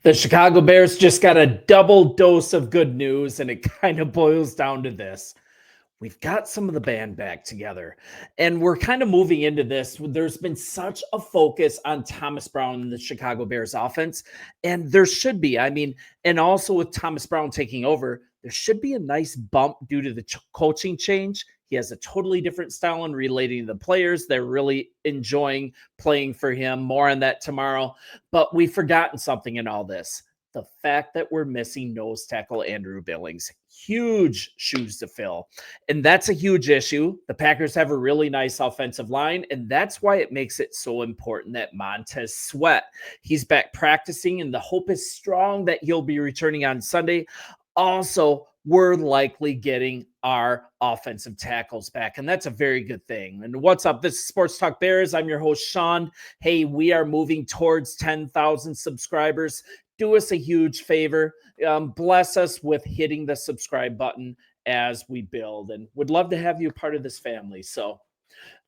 The Chicago Bears just got a double dose of good news, and it kind of boils down to this. We've got some of the band back together, and we're kind of moving into this. There's been such a focus on Thomas Brown and the Chicago Bears offense, and there should be. I mean, and also with Thomas Brown taking over, there should be a nice bump due to the coaching change. He has a totally different style in relating to the players. They're really enjoying playing for him. More on that tomorrow. But we've forgotten something in all this. The fact that we're missing nose tackle Andrew Billings. Huge shoes to fill. And that's a huge issue. The Packers have a really nice offensive line, and that's why it makes it so important that Montez Sweat, he's back practicing, and the hope is strong that he'll be returning on Sunday. Also, we're likely getting our offensive tackles back, and that's a very good thing. And what's up? This is Sports Talk Bears. I'm your host, Sean. Hey, we are moving towards 10,000 subscribers. Do us a huge favor. Bless us with hitting the subscribe button as we build, and would love to have you part of this family. So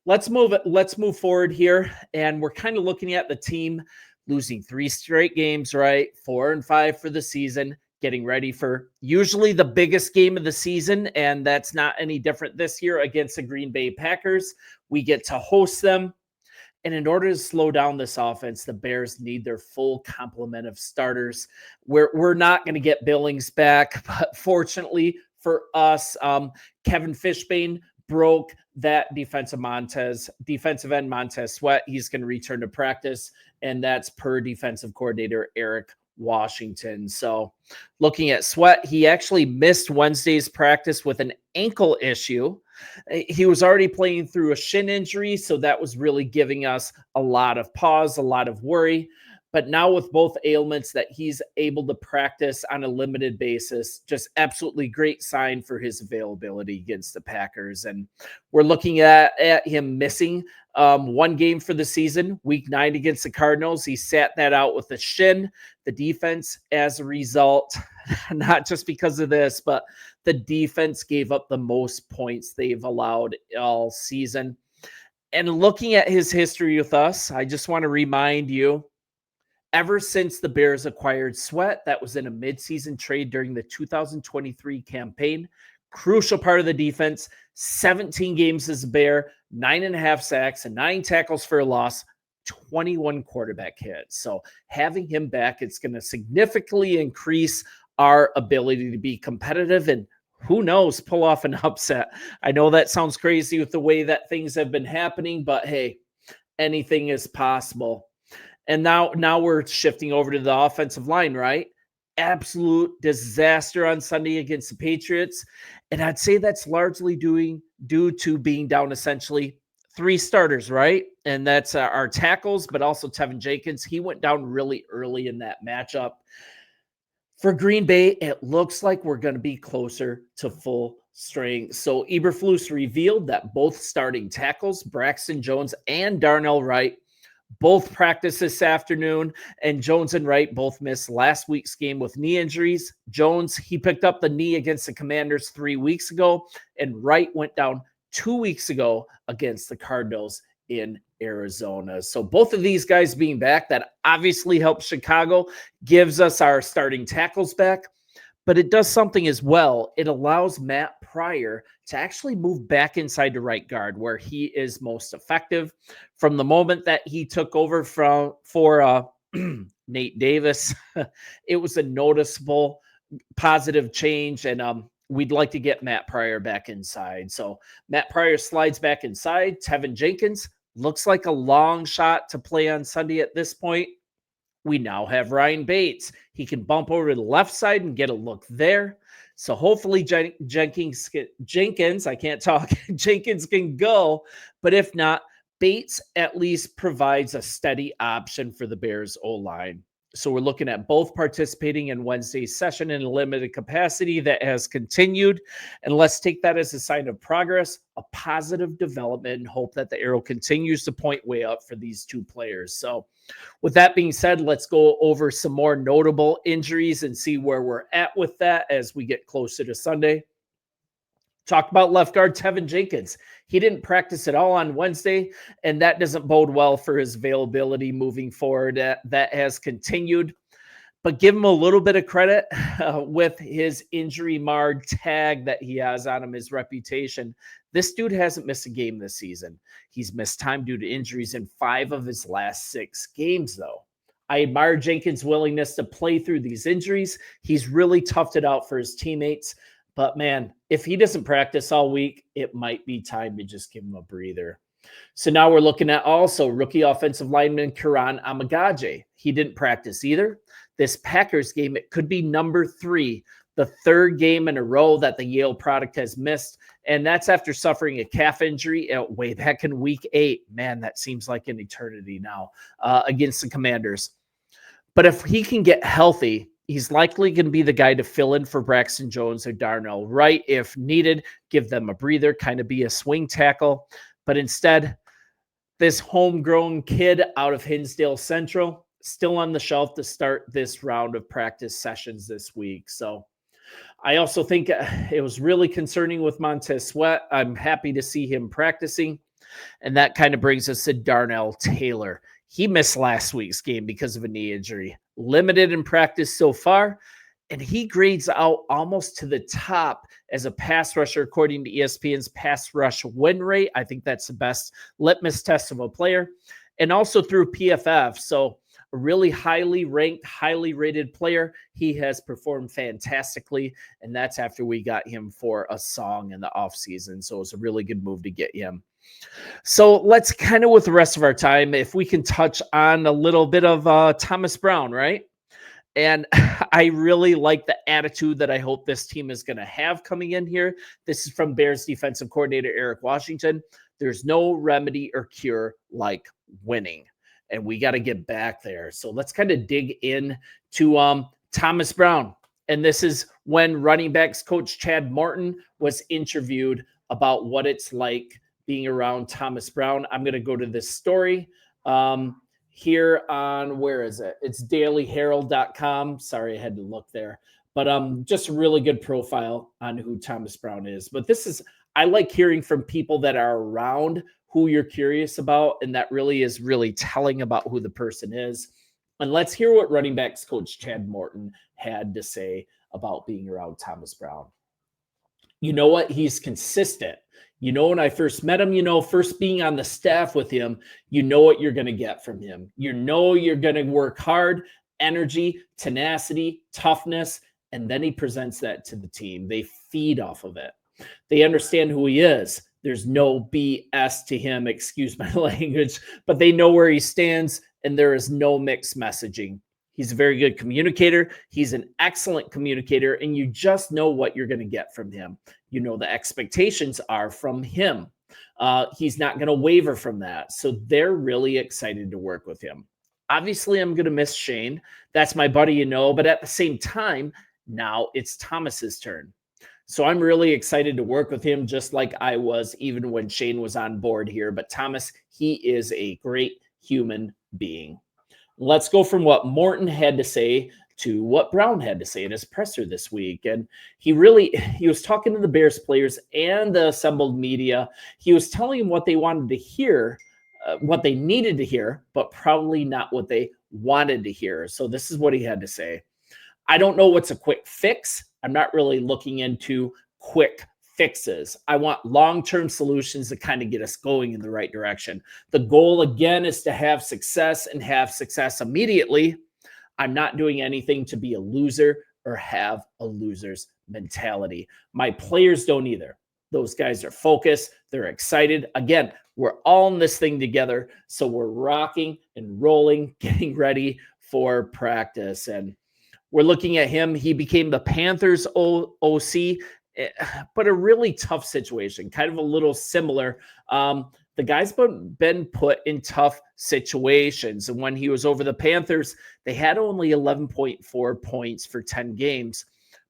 let's move forward here. And we're kind of looking at the team losing 3 straight games, right? 4-5 for the season, getting ready for usually the biggest game of the season. And that's not any different this year against the Green Bay Packers. We get to host them. And in order to slow down this offense, the Bears need their full complement of starters. We're not going to get Billings back, but fortunately for us, Kevin Fishbane broke that defensive end Montez Sweat. He's going to return to practice, and that's per defensive coordinator Eric Washington. So looking at Sweat, he actually missed Wednesday's practice with an ankle issue. He was already playing through a shin injury, so that was really giving us a lot of pause, a lot of worry. But now with both ailments that he's able to practice on a limited basis, just absolutely great sign for his availability against the Packers. And we're looking at him missing one game for the season, week 9 against the Cardinals. He sat that out with a shin. The defense, as a result, not just because of this, but the defense gave up the most points they've allowed all season. And looking at his history with us, I just want to remind you, ever since the Bears acquired Sweat, that was in a midseason trade during the 2023 campaign. Crucial part of the defense, 17 games as a Bear, 9.5 sacks and 9 tackles for a loss, 21 quarterback hits. So having him back, it's going to significantly increase our ability to be competitive and, who knows, pull off an upset. I know that sounds crazy with the way that things have been happening, but hey, anything is possible. And now we're shifting over to the offensive line, right? Absolute disaster on Sunday against the Patriots. And I'd say that's largely due to being down essentially 3 starters, right? And that's our tackles, but also Tevin Jenkins. He went down really early in that matchup. For Green Bay, it looks like we're going to be closer to full strength. So Eberflus revealed that both starting tackles, Braxton Jones and Darnell Wright, both practiced this afternoon, and Jones and Wright both missed last week's game with knee injuries. Jones, he picked up the knee against the Commanders 3 weeks ago, and Wright went down 2 weeks ago against the Cardinals in Arizona. So both of these guys being back, that obviously helps Chicago, gives us our starting tackles back, but it does something as well. It allows Matt Pryor to actually move back inside to right guard where he is most effective. From the moment that he took over for Nate Davis, it was a noticeable positive change, and we'd like to get Matt Pryor back inside. So Matt Pryor slides back inside. Tevin Jenkins looks like a long shot to play on Sunday at this point. We now have Ryan Bates. He can bump over to the left side and get a look there. So hopefully Jenkins, I can't talk, Jenkins can go. But if not, Bates at least provides a steady option for the Bears O-line. So we're looking at both participating in Wednesday's session in a limited capacity that has continued. And let's take that as a sign of progress, a positive development, and hope that the arrow continues to point way up for these 2 players. So with that being said, let's go over some more notable injuries and see where we're at with that as we get closer to Sunday. Talk about left guard Tevin Jenkins. He didn't practice at all on Wednesday, and that doesn't bode well for his availability moving forward. That has continued. but give him a little bit of credit with his injury-marred tag that he has on him, his reputation. This dude hasn't missed a game this season. He's missed time due to injuries in 5 of his last 6 games, though. I admire Jenkins' willingness to play through these injuries. He's really toughed it out for his teammates. But, man, if he doesn't practice all week, it might be time to just give him a breather. So now we're looking at also rookie offensive lineman Karan Amagaje. He didn't practice either. This Packers game, it could be number 3, the 3rd game in a row that the Yale product has missed. And that's after suffering a calf injury way back in week 8. Man, that seems like an eternity now against the Commanders. But if he can get healthy, he's likely going to be the guy to fill in for Braxton Jones or Darnell Wright if needed, give them a breather, kind of be a swing tackle. But instead, this homegrown kid out of Hinsdale Central, still on the shelf to start this round of practice sessions this week. So I also think it was really concerning with Montez Sweat. I'm happy to see him practicing. And that kind of brings us to Darnell Taylor. He missed last week's game because of a knee injury. Limited in practice so far. And he grades out almost to the top as a pass rusher, according to ESPN's pass rush win rate. I think that's the best litmus test of a player. And also through PFF. So a really highly ranked, highly rated player. He has performed fantastically. And that's after we got him for a song in the offseason. So it was a really good move to get him. So let's kind of, with the rest of our time, if we can touch on a little bit of Thomas Brown, right? And I really like the attitude that I hope this team is going to have coming in here. This is from Bears defensive coordinator Eric Washington. There's no remedy or cure like winning. And we got to get back there. So let's kind of dig in to Thomas Brown. And this is when running backs coach Chad Martin was interviewed about what it's like being around Thomas Brown. I'm going to go to this story here on, where is it? It's dailyherald.com. Sorry, I had to look there. But just a really good profile on who Thomas Brown is. But this is, I like hearing from people that are around who you're curious about, and that really is really telling about who the person is. And let's hear what running backs coach Chad Morton had to say about being around Thomas Brown. You know what? He's consistent. You know, when I first met him, you know, first being on the staff with him, you know what you're going to get from him. You know you're going to work hard, energy, tenacity, toughness, and then he presents that to the team. They feed off of it. They understand who he is. There's no BS to him, excuse my language, but they know where he stands, and there is no mixed messaging. He's a very good communicator. He's an excellent communicator, and you just know what you're going to get from him. You know the expectations are from him. He's not going to waver from that. So they're really excited to work with him. Obviously, I'm going to miss Shane. That's my buddy, you know, but at the same time, now it's Thomas's turn. So I'm really excited to work with him, just like I was even when Shane was on board here. But Thomas, he is a great human being. Let's go from what Morton had to say to what Brown had to say in his presser this week. And he was talking to the Bears players and the assembled media. He was telling them what they wanted to hear, what they needed to hear, but probably not what they wanted to hear. So this is what he had to say. I don't know what's a quick fix. I'm not really looking into quick fixes. I want long-term solutions to kind of get us going in the right direction. The goal, again, is to have success and have success immediately. I'm not doing anything to be a loser or have a loser's mentality. My players don't either. Those guys are focused. They're excited. Again, we're all in this thing together. So we're rocking and rolling, getting ready for practice. And we're looking at him. He became the Panthers OC, but a really tough situation, kind of a little similar. The guy's been put in tough situations. And when he was over the Panthers, they had only 11.4 points for 10 games,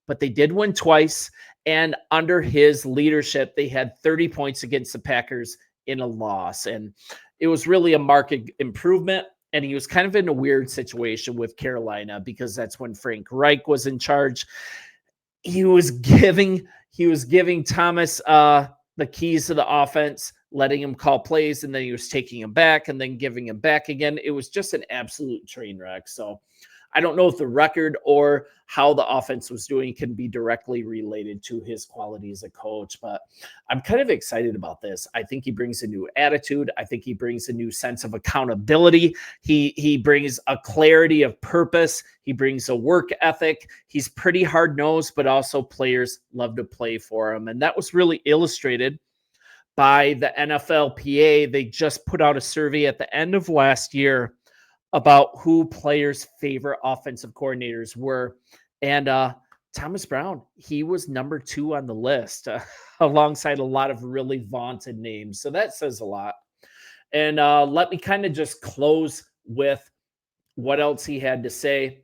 but they did win twice. And under his leadership, they had 30 points against the Packers in a loss. And it was really a marked improvement. And he was kind of in a weird situation with Carolina because that's when Frank Reich was in charge. He was giving Thomas the keys to the offense, letting him call plays, and then he was taking him back and then giving him back again. It was just an absolute train wreck. So I don't know if the record or how the offense was doing can be directly related to his quality as a coach, but I'm kind of excited about this. I think he brings a new attitude. I think he brings a new sense of accountability. He brings a clarity of purpose. He brings a work ethic. He's pretty hard nosed, but also players love to play for him. And that was really illustrated by the NFLPA. They just put out a survey at the end of last year about who players' favorite offensive coordinators were. And Thomas Brown, he was number 2 on the list, alongside a lot of really vaunted names. So that says a lot. And let me kind of just close with what else he had to say.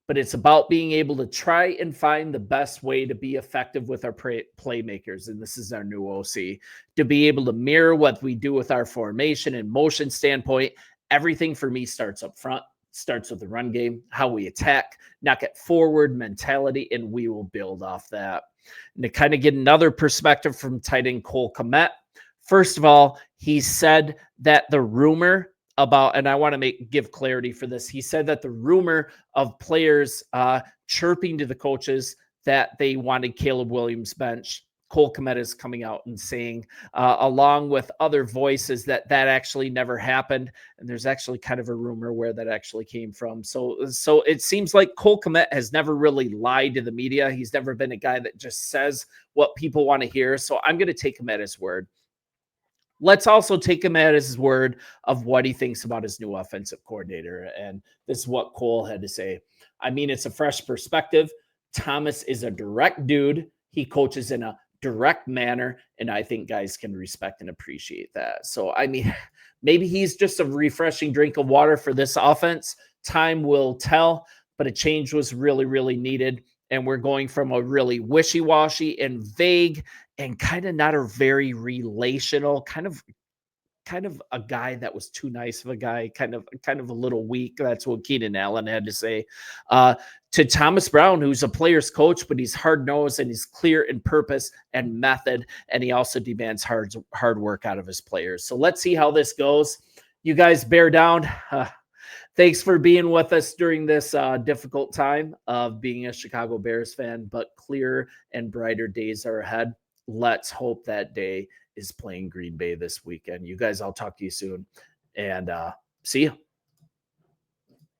But it's about being able to try and find the best way to be effective with our playmakers. And this is our new OC, to be able to mirror what we do with our formation and motion standpoint. Everything for me starts up front, starts with the run game, how we attack, knock it forward mentality, and we will build off that. And to kind of get another perspective from tight end Cole Kmet, first of all, he said that the rumor about, and I want to give clarity for this. He said that the rumor of players chirping to the coaches that they wanted Caleb Williams bench, Cole Kmet is coming out and saying, along with other voices, that actually never happened. And there's actually kind of a rumor where that actually came from. So it seems like Cole Kmet has never really lied to the media. He's never been a guy that just says what people want to hear. So I'm going to take him at his word. Let's also take him at his word of what he thinks about his new offensive coordinator. And this is what Cole had to say. I mean, it's a fresh perspective. Thomas is a direct dude. He coaches in a direct manner, and I think guys can respect and appreciate that. So, I mean, maybe he's just a refreshing drink of water for this offense. Time will tell, but a change was really, really needed. And we're going from a really wishy-washy and vague and kind of not a very relational, kind of a guy that was too nice of a guy, kind of a little weak. That's what Keenan Allen had to say. To Thomas Brown, who's a player's coach, but he's hard-nosed and he's clear in purpose and method, and he also demands hard work out of his players. So let's see how this goes. You guys bear down. Thanks for being with us during this difficult time of being a Chicago Bears fan, but clearer and brighter days are ahead. Let's hope that day is playing Green Bay this weekend. You guys, I'll talk to you soon, and see you.